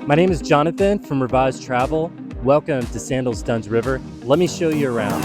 My name is Jonathan from Rivage Travel. Welcome to Sandals Dunns River. Let me show you around.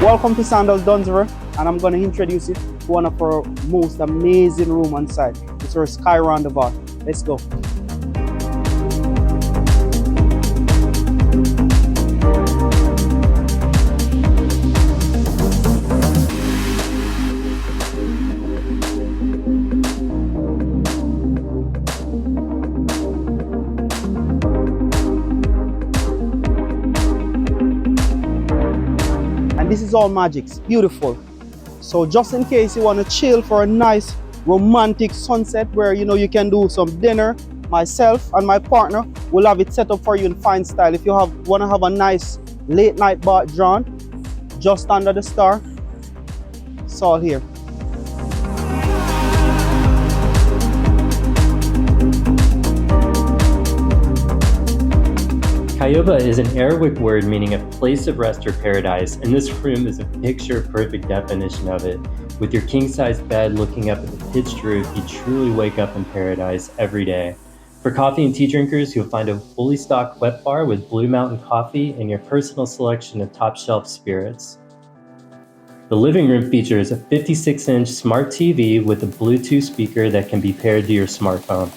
Welcome to Sandals Dunns River, and I'm going to introduce you to one of our most amazing rooms on site. It's our Sky Rondoval. Let's go. And this is all magic. It's beautiful. So just in case you want to chill for a nice romantic sunset where you can do some dinner, myself and my partner will have it set up for you in fine style. If you want to have a nice late night bath drawn just under the star, it's all here. Cayoba is an Arabic word meaning a place of rest or paradise, and this room is a picture-perfect definition of it. With your king-size bed looking up at the pitched roof, you truly wake up in paradise every day. For coffee and tea drinkers, you'll find a fully stocked wet bar with Blue Mountain coffee and your personal selection of top-shelf spirits. The living room features a 56-inch smart TV with a Bluetooth speaker that can be paired to your smartphone.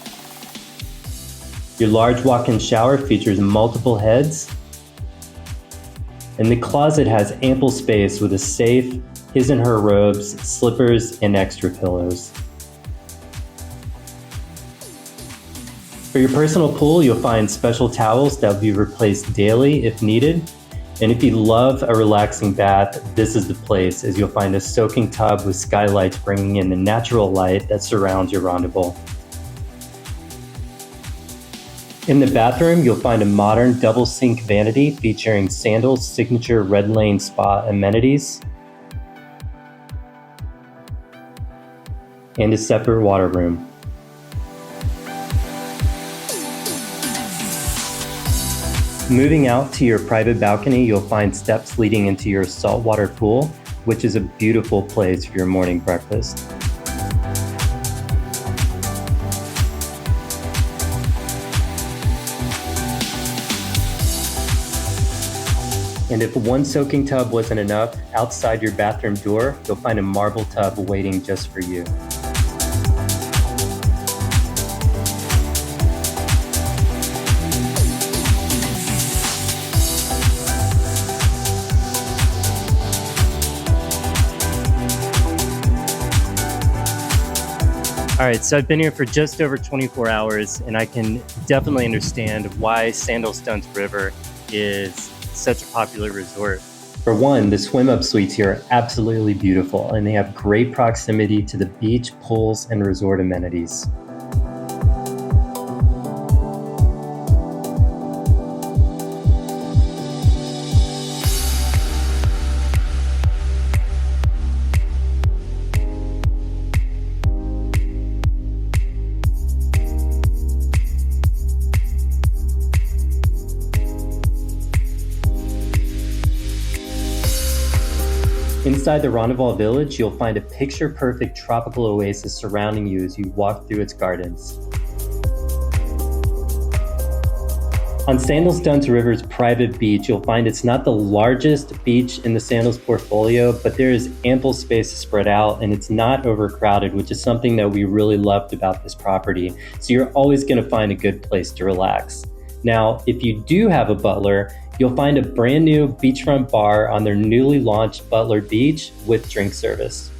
Your large walk-in shower features multiple heads, and the closet has ample space with a safe, his and her robes, slippers, and extra pillows. For your personal pool, you'll find special towels that will be replaced daily if needed. And if you love a relaxing bath, this is the place, as you'll find a soaking tub with skylights bringing in the natural light that surrounds your Rondoval. In the bathroom, you'll find a modern double sink vanity featuring Sandals' signature Red Lane spa amenities and a separate water room. Moving out to your private balcony, you'll find steps leading into your saltwater pool, which is a beautiful place for your morning breakfast. And if one soaking tub wasn't enough, outside your bathroom door, you'll find a marble tub waiting just for you. All right, so I've been here for just over 24 hours, and I can definitely understand why Sandals Dunns River is such a popular resort. For one, the swim-up suites here are absolutely beautiful, and they have great proximity to the beach, pools, and resort amenities. Inside the Rondoval village, you'll find a picture-perfect tropical oasis surrounding you as you walk through its gardens. On Sandals Dunns River's private beach, you'll find it's not the largest beach in the Sandals portfolio, but there is ample space to spread out, and it's not overcrowded, which is something that we really loved about this property. So you're always going to find a good place to relax. Now, if you do have a Butler, you'll find a brand new beachfront bar on their newly launched Butler Beach with drink service.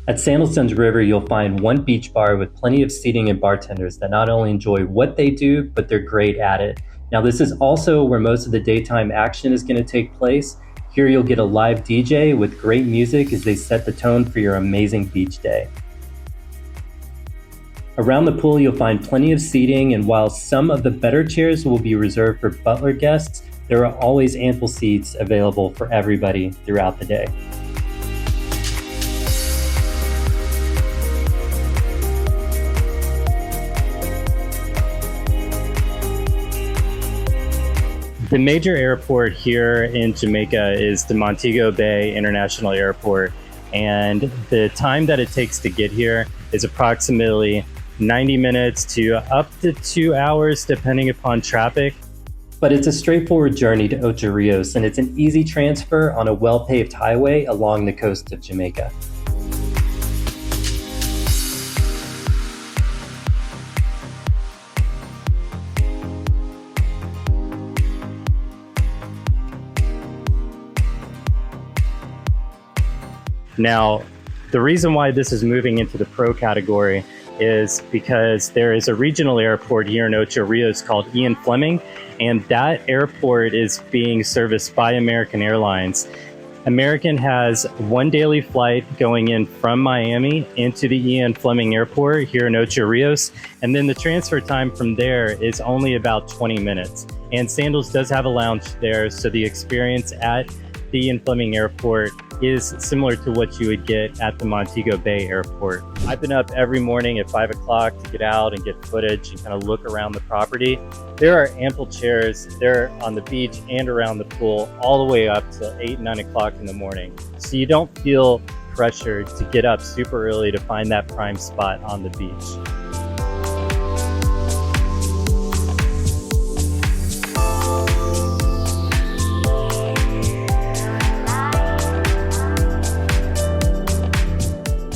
At Sandals Dunns River, you'll find one beach bar with plenty of seating and bartenders that not only enjoy what they do, but they're great at it. Now, this is also where most of the daytime action is going to take place. Here you'll get a live DJ with great music as they set the tone for your amazing beach day. Around the pool, you'll find plenty of seating, and while some of the better chairs will be reserved for Butler guests, there are always ample seats available for everybody throughout the day. The major airport here in Jamaica is the Montego Bay International Airport, and the time that it takes to get here is approximately 90 minutes to up to 2 hours depending upon traffic. But it's a straightforward journey to Ocho Rios, and it's an easy transfer on a well-paved highway along the coast of Jamaica. Now, the reason why this is moving into the pro category is because there is a regional airport here in Ocho Rios called Fleming, and that airport is being serviced by American Airlines. American has one daily flight going in from Miami into the Fleming Airport here in Ocho Rios, and then the transfer time from there is only about 20 minutes. And Sandals does have a lounge there, so the experience at the Fleming Airport is similar to what you would get at the Montego Bay Airport. I've been up every morning at 5 o'clock to get out and get footage and kind of look around the property. There are ample chairs there on the beach and around the pool all the way up to 8, 9 o'clock in the morning. So you don't feel pressured to get up super early to find that prime spot on the beach.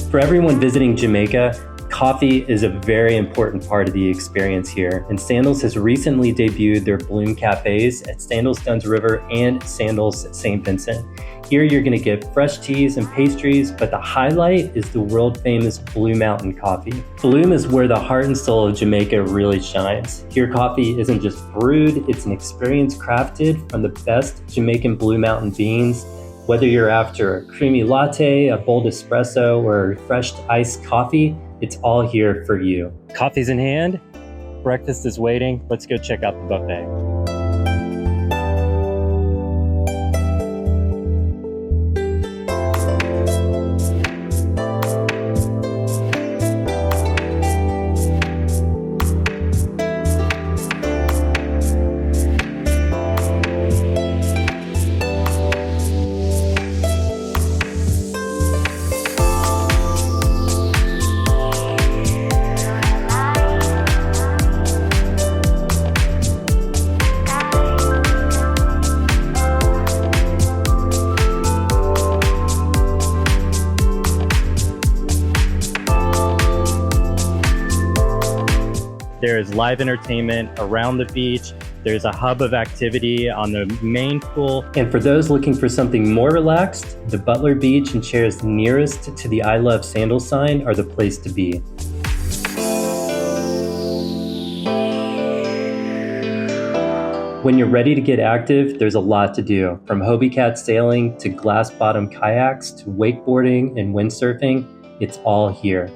For everyone visiting Jamaica, coffee is a very important part of the experience here, and Sandals has recently debuted their Bloom Cafes at Sandals Dunns River and Sandals St. Vincent. Here you're going to get fresh teas and pastries, but the highlight is the world-famous Blue Mountain coffee. Bloom is where the heart and soul of Jamaica really shines. Here coffee isn't just brewed, it's an experience crafted from the best Jamaican Blue Mountain beans. Whether you're after a creamy latte, a bold espresso, or a refreshed iced coffee, it's all here for you. Coffee's in hand, breakfast is waiting. Let's go check out the buffet. There's live entertainment around the beach. There's a hub of activity on the main pool. And for those looking for something more relaxed, the Butler Beach and chairs nearest to the I Love Sandals sign are the place to be. When you're ready to get active, there's a lot to do. From Hobie Cat sailing to glass bottom kayaks to wakeboarding and windsurfing, it's all here.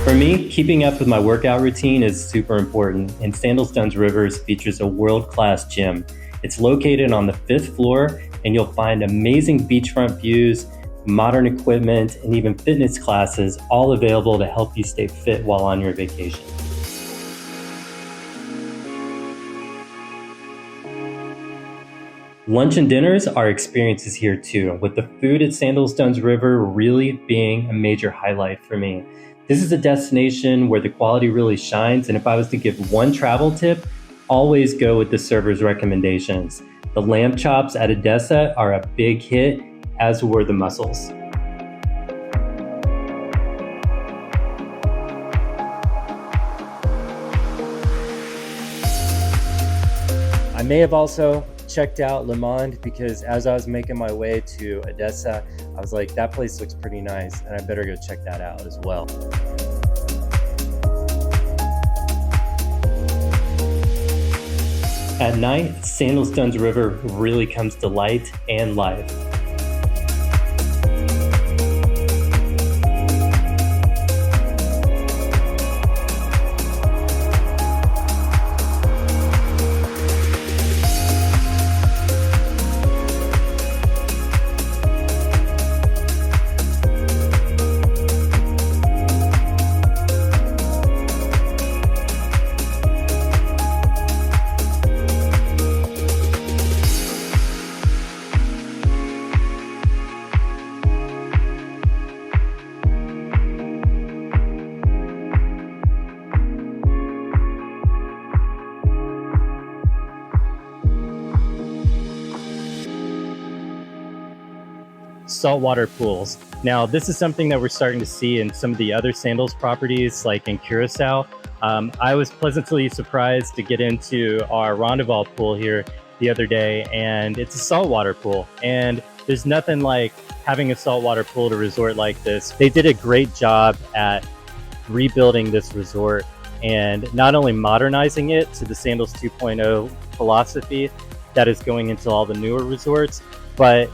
For me, keeping up with my workout routine is super important, and Sandals Dunns River features a world-class gym. It's located on the 5th floor, and you'll find amazing beachfront views, modern equipment, and even fitness classes, all available to help you stay fit while on your vacation. Lunch and dinners are experiences here too, with the food at Sandals Dunns River really being a major highlight for me. This is a destination where the quality really shines, and if I was to give one travel tip, always go with the server's recommendations. The lamb chops at Odessa are a big hit, as were the mussels. I may have also checked out Monde because as I was making my way to Odessa, I was like, that place looks pretty nice and I better go check that out as well. At night, Sandals Dunns River really comes to light and life. Saltwater pools. Now, this is something that we're starting to see in some of the other Sandals properties, like in Curacao. I was pleasantly surprised to get into our Rondoval pool here the other day, and it's a saltwater pool. And there's nothing like having a saltwater pool at a resort like this. They did a great job at rebuilding this resort and not only modernizing it to the Sandals 2.0 philosophy that is going into all the newer resorts, but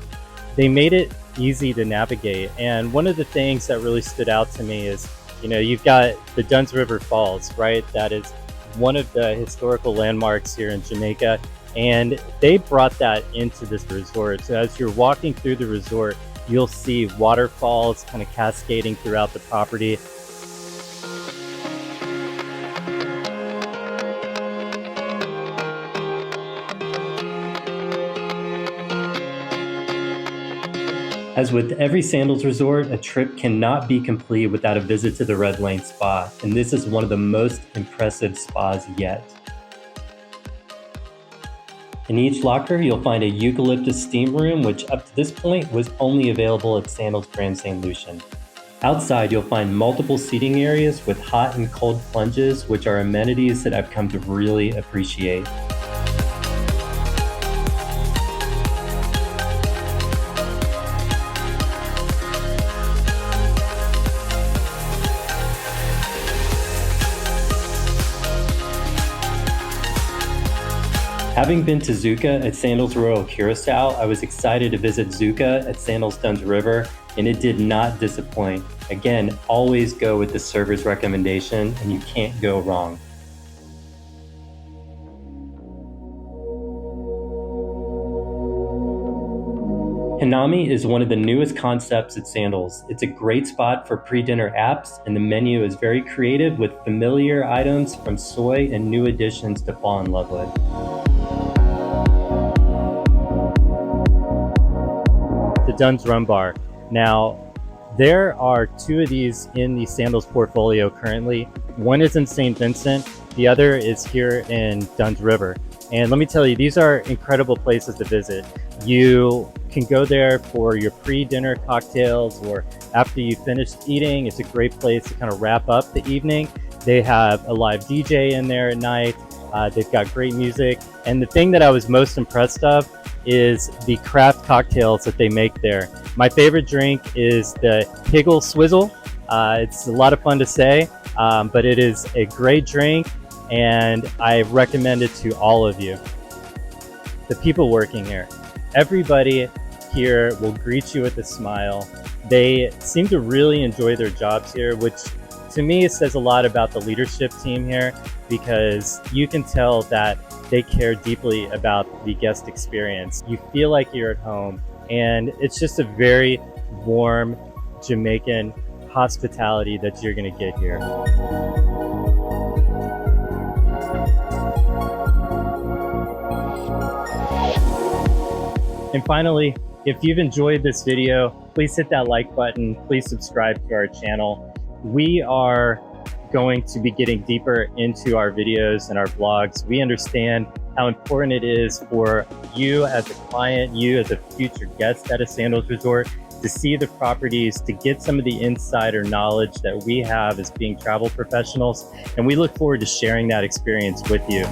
they made it easy to navigate. And one of the things that really stood out to me is, you've got the Dunns River Falls, right? That is one of the historical landmarks here in Jamaica. And they brought that into this resort. So as you're walking through the resort, you'll see waterfalls kind of cascading throughout the property. As with every Sandals resort, a trip cannot be complete without a visit to the Red Lane Spa, and this is one of the most impressive spas yet. In each locker, you'll find a eucalyptus steam room, which up to this point was only available at Sandals Grand St. Lucian. Outside, you'll find multiple seating areas with hot and cold plunges, which are amenities that I've come to really appreciate. Having been to Zuka at Sandals Royal Curacao, I was excited to visit Zuka at Sandals Dunns River, and it did not disappoint. Again, always go with the server's recommendation, and you can't go wrong. Hanami is one of the newest concepts at Sandals. It's a great spot for pre-dinner apps, and the menu is very creative with familiar items from soy and new additions to fall in love with. The Dunn's Rum Bar. Now, there are two of these in the Sandals portfolio currently. One is in St. Vincent, the other is here in Dunns River. And let me tell you, these are incredible places to visit. You can go there for your pre-dinner cocktails, or after you finish eating. It's a great place to kind of wrap up the evening. They have a live DJ in there at night. They've got great music. And the thing that I was most impressed of is the craft cocktails that they make there. My favorite drink is the Higgle Swizzle. It's a lot of fun to say, but it is a great drink, and I recommend it to all of you. The people working here, everybody here will greet you with a smile. They seem to really enjoy their jobs here, which to me says a lot about the leadership team here, because you can tell that they care deeply about the guest experience. You feel like you're at home, and it's just a very warm Jamaican hospitality that you're gonna get here. And finally, if you've enjoyed this video, please hit that like button. Please subscribe to our channel. We are going to be getting deeper into our videos and our vlogs. We understand how important it is for you as a client, you as a future guest at a Sandals resort, to see the properties, to get some of the insider knowledge that we have as being travel professionals. And we look forward to sharing that experience with you.